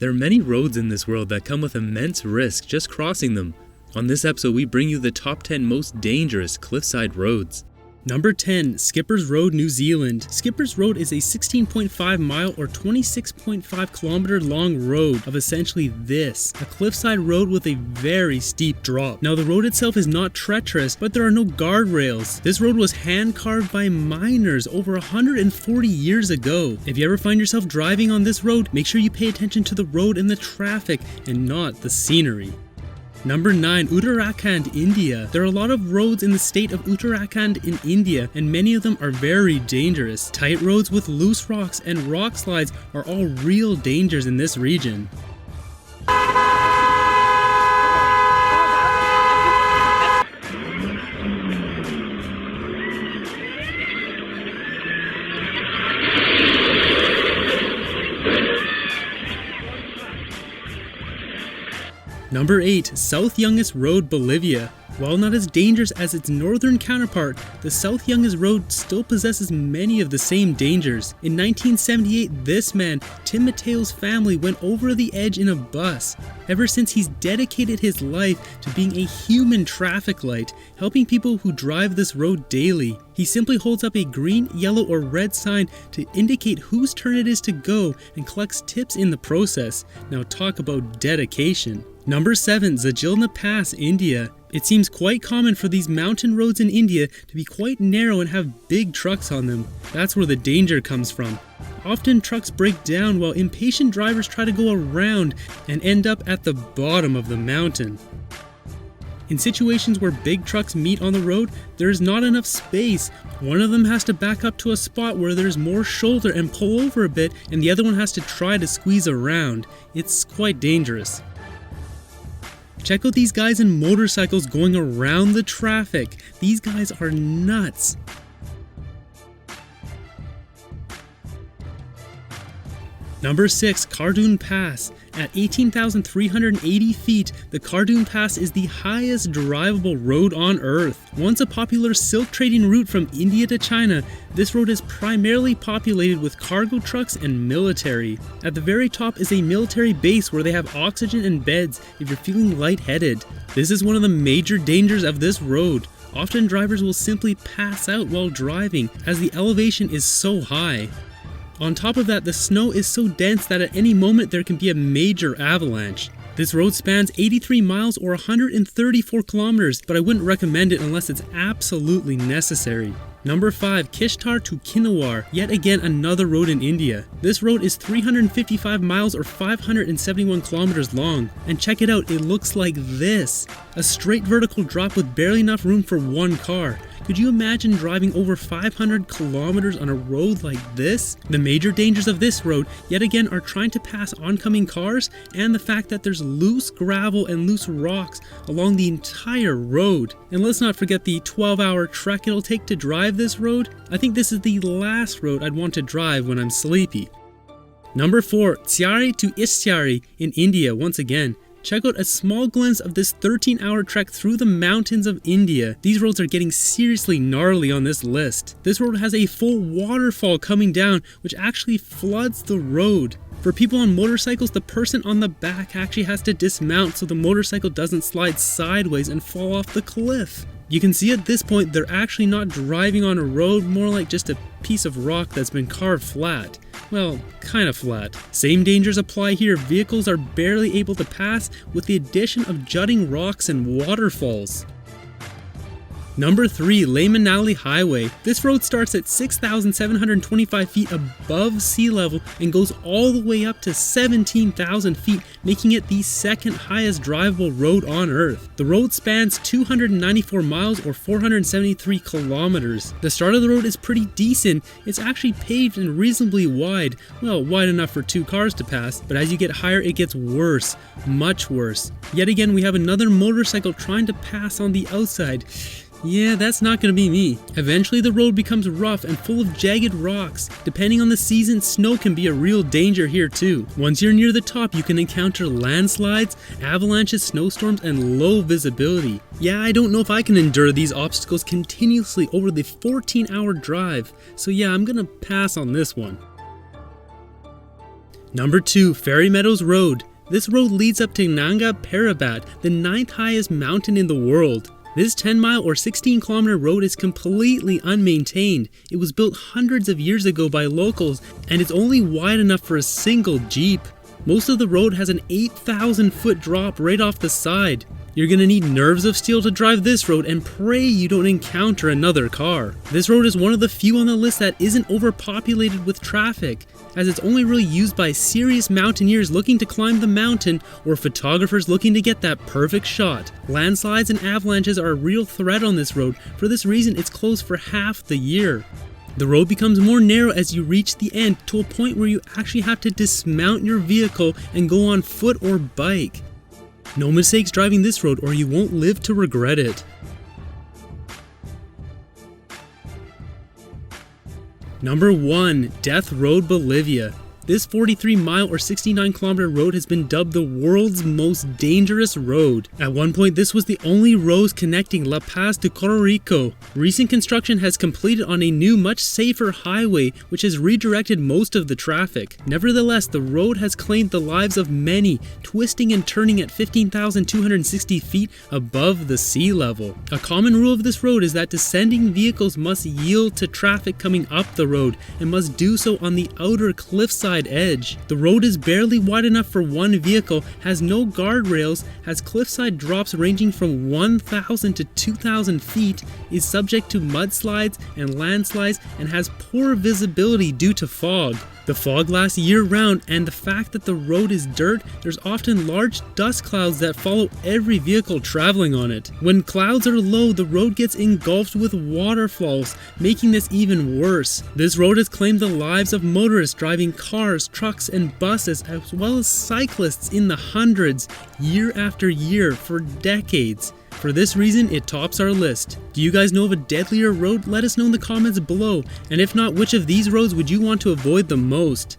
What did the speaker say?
There are many roads in this world that come with immense risk just crossing them. On this episode, we bring you the top 10 most dangerous cliffside roads. Number 10. Skippers Road, New Zealand. Skippers Road is a 16.5 mile or 26.5 kilometer long road of essentially this, a cliffside road with a very steep drop. Now the road itself is not treacherous, but there are no guardrails. This road was hand carved by miners over 140 years ago. If you ever find yourself driving on this road, make sure you pay attention to the road and the traffic and not the scenery. Number 9. Uttarakhand, India. There are a lot of roads in the state of Uttarakhand in India, and many of them are very dangerous. Tight roads with loose rocks and rock slides are all real dangers in this region. Number 8. South Yungas Road, Bolivia. While not as dangerous as its northern counterpart, the South Yungas Road still possesses many of the same dangers. In 1978, this man, Tim Matao's family, went over the edge in a bus. Ever since, he's dedicated his life to being a human traffic light, helping people who drive this road daily. He simply holds up a green, yellow, or red sign to indicate whose turn it is to go and collects tips in the process. Now talk about dedication. Number 7. Zojila Pass India. It seems quite common for these mountain roads in India to be quite narrow and have big trucks on them. That's where the danger comes from. Often trucks break down while impatient drivers try to go around and end up at the bottom of the mountain. In situations where big trucks meet on the road, there is not enough space. One of them has to back up to a spot where there's more shoulder and pull over a bit, and the other one has to try to squeeze around. It's quite dangerous. Check out these guys in motorcycles going around the traffic. These guys are nuts. Number 6. Kardun Pass. At 18,380 feet, the Kardun Pass is the highest drivable road on Earth. Once a popular silk trading route from India to China, this road is primarily populated with cargo trucks and military. At the very top is a military base where they have oxygen and beds if you're feeling lightheaded. This is one of the major dangers of this road. Often drivers will simply pass out while driving as the elevation is so high. On top of that, the snow is so dense that at any moment there can be a major avalanche. This road spans 83 miles or 134 kilometers, but I wouldn't recommend it unless it's absolutely necessary. Number 5. Kishtar to Kinawar, yet again another road in India. This road is 355 miles or 571 kilometers long, and check it out, it looks like this. A straight vertical drop with barely enough room for one car. Could you imagine driving over 500 kilometers on a road like this? The major dangers of this road, yet again, are trying to pass oncoming cars and the fact that there's loose gravel and loose rocks along the entire road. And let's not forget the 12-hour trek it'll take to drive this road. I think this is the last road I'd want to drive when I'm sleepy. Number 4. Tsiari to Istiari in India once again. Check out a small glimpse of this 13-hour trek through the mountains of India. These roads are getting seriously gnarly on this list. This road has a full waterfall coming down, which actually floods the road. For people on motorcycles, the person on the back actually has to dismount so the motorcycle doesn't slide sideways and fall off the cliff. You can see at this point they're actually not driving on a road, more like just a piece of rock that's been carved flat. Well, kind of flat. Same dangers apply here. Vehicles are barely able to pass with the addition of jutting rocks and waterfalls. Number 3. Leh Manali Highway. This road starts at 6,725 feet above sea level and goes all the way up to 17,000 feet, making it the second highest drivable road on Earth. The road spans 294 miles or 473 kilometers. The start of the road is pretty decent. It's actually paved and reasonably wide. Well, wide enough for 2 cars to pass, but as you get higher it gets worse. Much worse. Yet again, we have another motorcycle trying to pass on the outside. Yeah, that's not going to be me. Eventually the road becomes rough and full of jagged rocks. Depending on the season, snow can be a real danger here too. Once you're near the top, you can encounter landslides, avalanches, snowstorms, and low visibility. Yeah, I don't know if I can endure these obstacles continuously over the 14-hour drive. So yeah, I'm gonna pass on this one. Number 2, Fairy Meadows Road. This road leads up to Nanga Parbat, the 9th highest mountain in the world. This 10-mile or 16-kilometer road is completely unmaintained. It was built hundreds of years ago by locals, and it's only wide enough for a single Jeep. Most of the road has an 8,000-foot drop right off the side. You're gonna need nerves of steel to drive this road and pray you don't encounter another car. This road is one of the few on the list that isn't overpopulated with traffic, as it's only really used by serious mountaineers looking to climb the mountain or photographers looking to get that perfect shot. Landslides and avalanches are a real threat on this road. For this reason, it's closed for half the year. The road becomes more narrow as you reach the end, to a point where you actually have to dismount your vehicle and go on foot or bike. No mistakes driving this road or you won't live to regret it. Number 1, Death Road, Bolivia. This 43-mile or 69-kilometer road has been dubbed the world's most dangerous road. At one point, this was the only road connecting La Paz to Corrico. Recent construction has completed on a new, much safer highway, which has redirected most of the traffic. Nevertheless, the road has claimed the lives of many, twisting and turning at 15,260 feet above the sea level. A common rule of this road is that descending vehicles must yield to traffic coming up the road, and must do so on the outer cliffside edge. The road is barely wide enough for one vehicle, has no guardrails, has cliffside drops ranging from 1,000 to 2,000 feet, is subject to mudslides and landslides, and has poor visibility due to fog. The fog lasts year-round, and the fact that the road is dirt, there's often large dust clouds that follow every vehicle traveling on it. When clouds are low, the road gets engulfed with waterfalls, making this even worse. This road has claimed the lives of motorists driving cars, trucks, and buses, as well as cyclists in the hundreds, year after year for decades. For this reason, it tops our list. Do you guys know of a deadlier road? Let us know in the comments below. And if not, which of these roads would you want to avoid the most?